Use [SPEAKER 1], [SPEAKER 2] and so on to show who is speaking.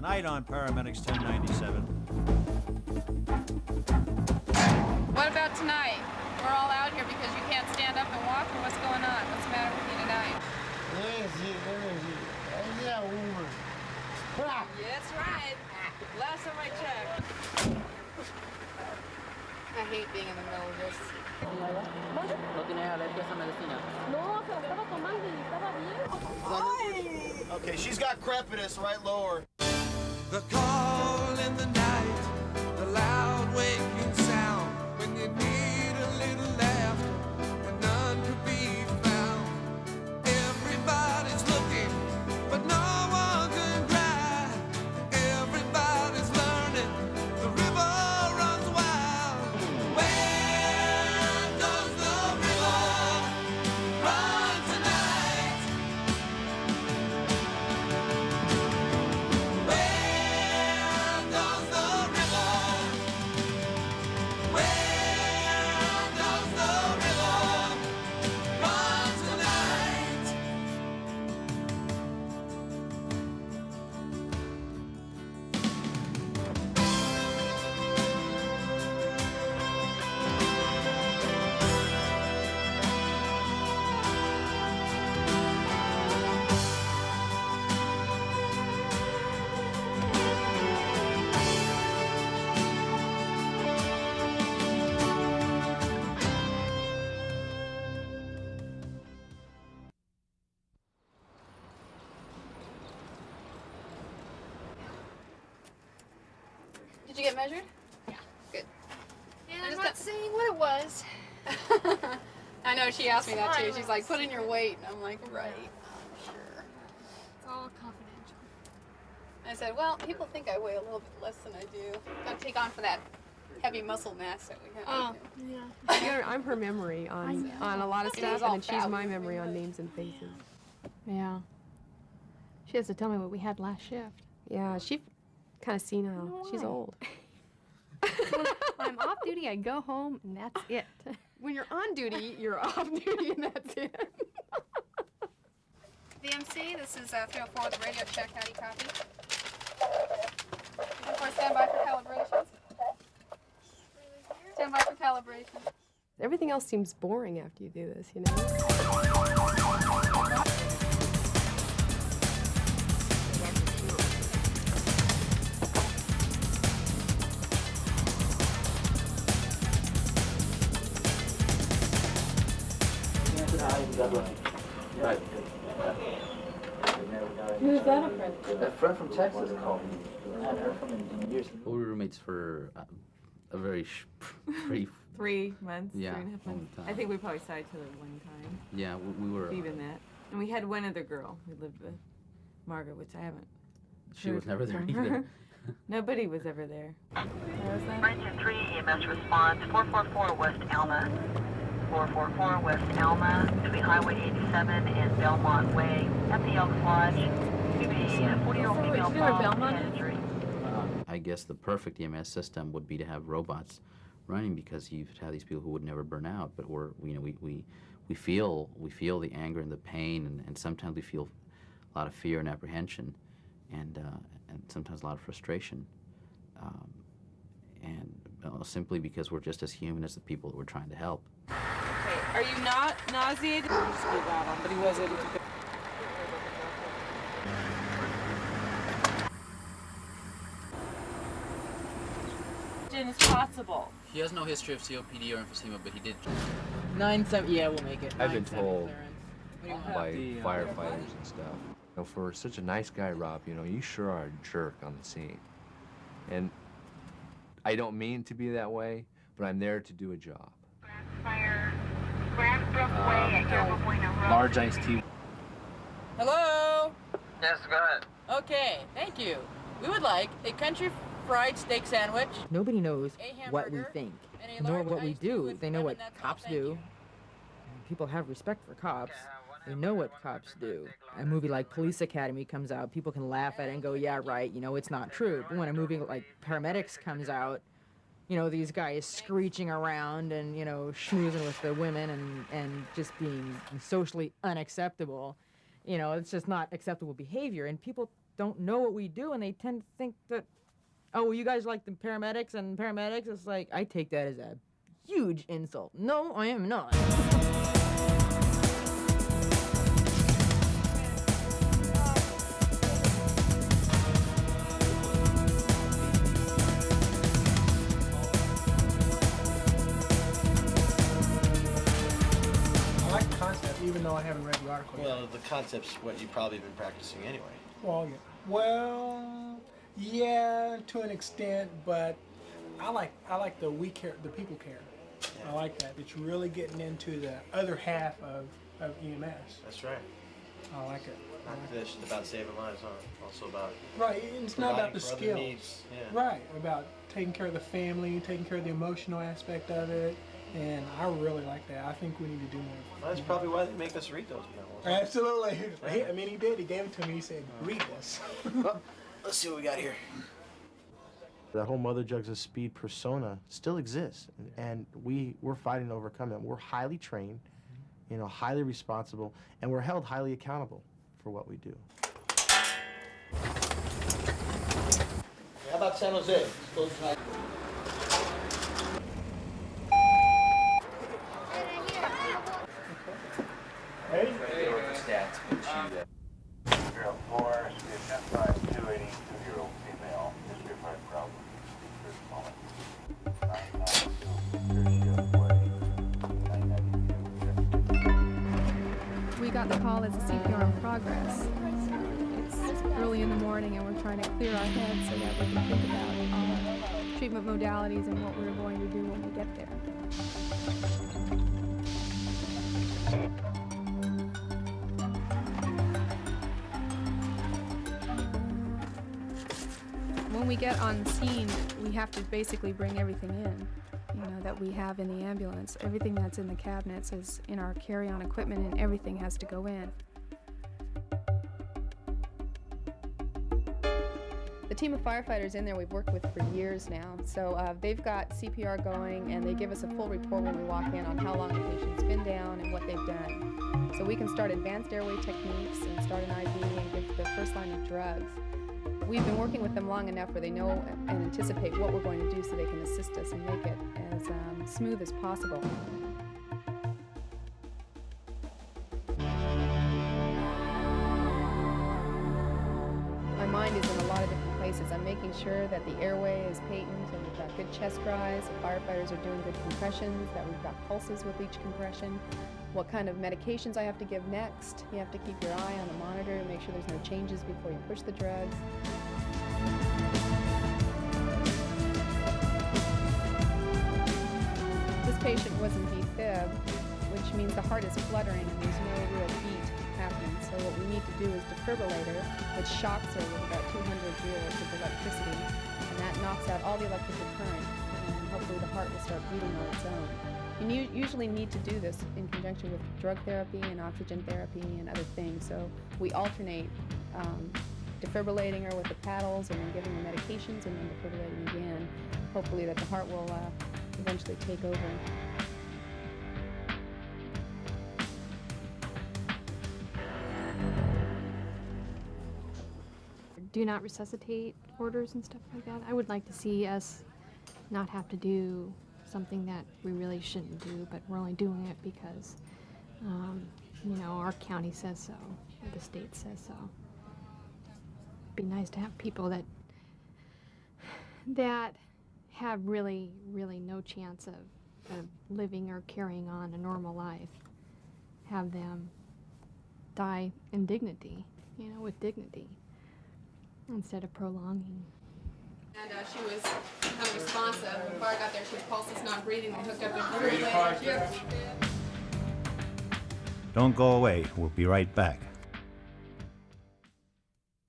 [SPEAKER 1] Tonight on Paramedics 1097.
[SPEAKER 2] What about tonight? We're all out here because you can't stand up and walk, or what's going on? What's the matter with you tonight? Yeah, that's right. Last time I checked. I hate being in the middle of this.
[SPEAKER 3] No tiene alergia a esa medicina.
[SPEAKER 4] No, se la estaba tomando y estaba bien.
[SPEAKER 5] Okay, she's got crepitus right lower.
[SPEAKER 6] The call in the night, the loud waking sound, when you need a little laughter and none could be found. Everybody's looking, but no one can cry. Everybody's learning, the river runs wild. Where does the river run tonight? Where does the river? Where does the river run tonight?
[SPEAKER 2] Did you get measured?
[SPEAKER 4] Yeah.
[SPEAKER 2] Good.
[SPEAKER 4] And
[SPEAKER 2] I
[SPEAKER 4] I'm
[SPEAKER 2] just
[SPEAKER 4] not saying what it was.
[SPEAKER 2] I know, she asked me that too. She's
[SPEAKER 4] Silence.
[SPEAKER 2] like, put in your weight. And I'm like, right, I'm sure.
[SPEAKER 4] It's all confidential.
[SPEAKER 2] I said, well, people think I weigh a little bit less than I do. Gotta take on for that heavy muscle mass that we have.
[SPEAKER 4] Yeah.
[SPEAKER 7] I'm her memory on a lot of
[SPEAKER 2] It
[SPEAKER 7] stuff,
[SPEAKER 2] is all
[SPEAKER 7] and then she's
[SPEAKER 2] fat.
[SPEAKER 7] my memory on names and faces.
[SPEAKER 4] Yeah. She has to tell me what we had last shift.
[SPEAKER 7] Yeah, she's kind of senile.
[SPEAKER 4] know
[SPEAKER 7] She's
[SPEAKER 4] why.
[SPEAKER 7] old.
[SPEAKER 4] When I'm off duty, I go home, and that's it.
[SPEAKER 7] When you're on duty, you're off duty, and that's it.
[SPEAKER 2] VMC, this is 304 with the radio check. How do you copy? 304, stand by for calibrations. Stand by for calibration.
[SPEAKER 7] Everything else seems boring after you do this, you know?
[SPEAKER 3] Right.
[SPEAKER 4] Who's that a friend?
[SPEAKER 3] A friend from Texas called me. I hadn't heard from him in years. We were roommates for a very brief.
[SPEAKER 8] 3 months,
[SPEAKER 3] Yeah,
[SPEAKER 8] 3.5 months.
[SPEAKER 3] long time.
[SPEAKER 8] I think we probably saw each other one time,
[SPEAKER 3] Yeah, we were.
[SPEAKER 8] even that. And we had one other girl who lived with Margaret, which I haven't.
[SPEAKER 3] She was
[SPEAKER 8] heard
[SPEAKER 3] never there
[SPEAKER 8] from her.
[SPEAKER 3] either.
[SPEAKER 8] Nobody was ever there. Where was that?
[SPEAKER 9] Bridge 3 EMS response 444 West Alma. 444 West Alma between Highway 87 and Belmont Way at the Elks Lodge. To be a 40-year-old
[SPEAKER 4] So
[SPEAKER 9] female
[SPEAKER 4] you know where
[SPEAKER 9] fall
[SPEAKER 4] Belmont
[SPEAKER 9] head
[SPEAKER 4] is?
[SPEAKER 9] injury.
[SPEAKER 3] I guess the perfect EMS system would be to have robots running, because you've had these people who would never burn out, but we feel the anger and the pain, and sometimes we feel a lot of fear and apprehension, and sometimes a lot of frustration, simply because we're just as human as the people that we're trying to help.
[SPEAKER 8] Are you not nauseated? But he was able to. Is possible.
[SPEAKER 3] He has no history of COPD or emphysema, but he did.
[SPEAKER 8] 9-7. Yeah, we'll make it.
[SPEAKER 10] I've been
[SPEAKER 8] 9-7
[SPEAKER 10] told
[SPEAKER 8] clearance.
[SPEAKER 10] by firefighters and stuff. You know, for such a nice guy, Rob, you know, you sure are a jerk on the scene. And I don't mean to be that way, but I'm there to do a job.
[SPEAKER 9] Fire Grasbrook Way at Yerba Buena Road.
[SPEAKER 10] Large iced tea.
[SPEAKER 8] Hello.
[SPEAKER 5] Yes, go ahead.
[SPEAKER 8] Okay, thank you. We would like a country fried steak sandwich.
[SPEAKER 11] Nobody knows
[SPEAKER 8] A
[SPEAKER 11] what we
[SPEAKER 8] hamburger,
[SPEAKER 11] think,
[SPEAKER 8] and a
[SPEAKER 11] nor
[SPEAKER 8] large
[SPEAKER 11] what we
[SPEAKER 8] iced tea
[SPEAKER 11] do.
[SPEAKER 8] with
[SPEAKER 11] They know
[SPEAKER 8] lemon,
[SPEAKER 11] what
[SPEAKER 8] that's all,
[SPEAKER 11] cops
[SPEAKER 8] thank
[SPEAKER 11] do.
[SPEAKER 8] you.
[SPEAKER 11] People have respect for cops. They know what cops do. A movie like Police Academy comes out, people can laugh at it and go, yeah, right, you know, it's not true. But when a movie like Paramedics comes out, you know, these guys screeching around and, you know, schmoozing with the women and just being socially unacceptable, you know, it's just not acceptable behavior. And people don't know what we do, and they tend to think that, oh, well, you guys like the paramedics and paramedics. It's like, I take that as a huge insult. No, I am not.
[SPEAKER 12] I like the concept, even though I haven't read the article yet.
[SPEAKER 5] Well, the concept's what you've probably been practicing anyway.
[SPEAKER 12] Well, yeah, to an extent, but I like the we care, the people care.
[SPEAKER 5] Yeah.
[SPEAKER 12] I like that. It's really getting into the other half of EMS.
[SPEAKER 5] That's right.
[SPEAKER 12] I like it.
[SPEAKER 5] Not just about saving lives, huh? Also about
[SPEAKER 12] Right, it's not about the
[SPEAKER 5] providing for other
[SPEAKER 12] skills.
[SPEAKER 5] needs. Yeah.
[SPEAKER 12] Right, about taking care of the family, taking care of the emotional aspect of it, and I really like that. I think we need to do more.
[SPEAKER 5] Well, that's probably why they make us read those manuals.
[SPEAKER 12] Absolutely. I mean, he did. He gave it to me. He said, "Read this."
[SPEAKER 5] Well, let's see what we got here.
[SPEAKER 13] That whole Mother Jugs of Speed persona still exists, and we're fighting to overcome it. We're highly trained, highly responsible, and we're held highly accountable for what we do.
[SPEAKER 5] How about San Jose?
[SPEAKER 12] Ready?
[SPEAKER 10] Stats, but she,
[SPEAKER 14] 04, speed 10.5, 280, 2-year-old female, history of heart problem.
[SPEAKER 4] We got the call as a CPR in progress. It's early in the morning and we're trying to clear our heads so that we can think about our treatment modalities and what we're going to do when we get there. When we get on scene, we have to basically bring everything in, that we have in the ambulance. Everything that's in the cabinets is in our carry-on equipment, and everything has to go in. The team of firefighters in there we've worked with for years now, so they've got CPR going, and they give us a full report when we walk in on how long the patient's been down and what they've done. So we can start advanced airway techniques and start an IV and give the first line of drugs. We've been working with them long enough where they know and anticipate what we're going to do so they can assist us and make it as smooth as possible. My mind is in a lot of different places. I'm making sure that the airway is patent and we've got good chest rise, the firefighters are doing good compressions, that we've got pulses with each compression, what kind of medications I have to give next. You have to keep your eye on the monitor and make sure there's no changes before you push the drugs. This patient was in defib, which means the heart is fluttering and there's no real beat happening. So what we need to do is defibrillate her, which shocks her with about 200 joules of electricity, and that knocks out all the electrical current, and hopefully the heart will start beating on its own. You usually need to do this in conjunction with drug therapy and oxygen therapy and other things. So we alternate defibrillating her with the paddles and then giving her medications and then defibrillating again. Hopefully that the heart will eventually take over.
[SPEAKER 7] Do not resuscitate orders and stuff like that. I would like to see us not have to do something that we really shouldn't do, but we're only doing it because, our county says so, or the state says so. It'd be nice to have people that have really, really no chance of living or carrying on a normal life, have them die in dignity, with dignity, instead of prolonging.
[SPEAKER 2] And she was unresponsive. Before I got there, she was pulses, not breathing. I hooked up a defibrillator.
[SPEAKER 1] Don't go away. We'll be right back.